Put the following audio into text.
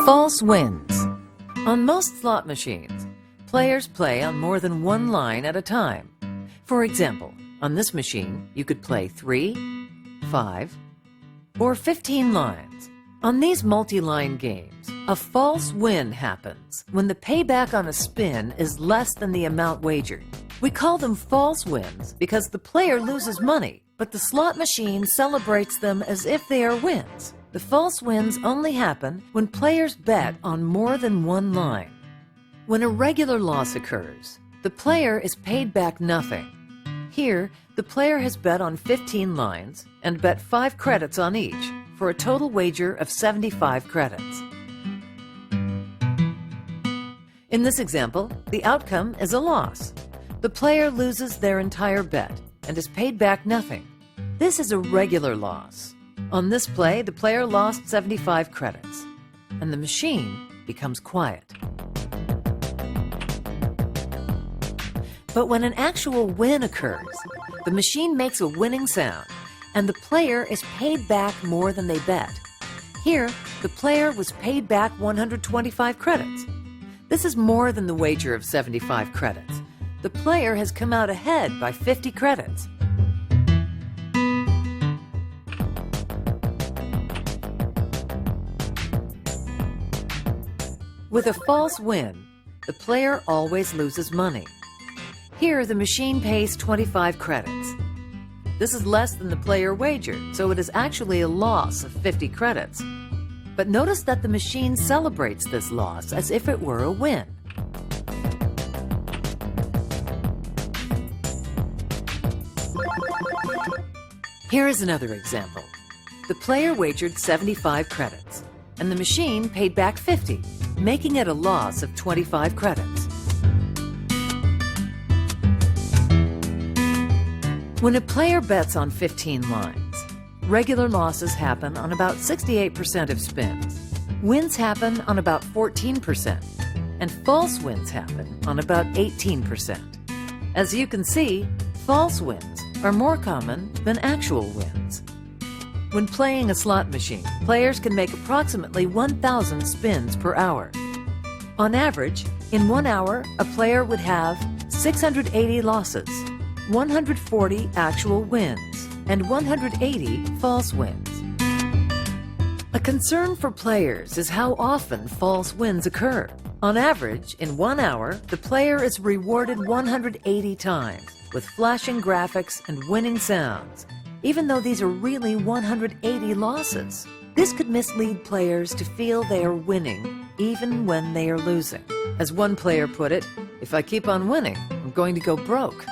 False wins. On most slot machines, players play on more than one line at a time. For example, on this machine, you could play 3, 5, or 15 lines. On these multi-line games, a false win happens when the payback on a spin is less than the amount wagered. We call them false wins because the player loses money, but the slot machine celebrates them as if they are wins. The false wins only happen when players bet on more than one line. When a regular loss occurs, the player is paid back nothing. Here, the player has bet on 15 lines and bet 5 credits on each, for a total wager of 75 credits. In this example, the outcome is a loss. The player loses their entire bet and is paid back nothing. This is a regular loss. On this play, the player lost 75 credits, and the machine becomes quiet. But when an actual win occurs, the machine makes a winning sound, and the player is paid back more than they bet. Here, the player was paid back 125 credits. This is more than the wager of 75 credits. The player has come out ahead by 50 credits. With a false win, the player always loses money. Here, the machine pays 25 credits. This is less than the player wagered, so it is actually a loss of 50 credits. But notice that the machine celebrates this loss as if it were a win. Here is another example. The player wagered 75 credits, and the machine paid back 50, making it a loss of 25 credits. When a player bets on 15 lines, regular losses happen on about 68% of spins, wins happen on about 14%, and false wins happen on about 18%. As you can see, false wins are more common than actual wins. When playing a slot machine, players can make approximately 1,000 spins per hour. On average, in 1 hour, a player would have 680 losses, 140 actual wins, and 180 false wins. A concern for players is how often false wins occur. On average, in 1 hour, the player is rewarded 180 times with flashing graphics and winning sounds, even though these are really 180 losses. This could mislead players to feel they are winning even when they are losing. As one player put it, "If I keep on winning, I'm going to go broke."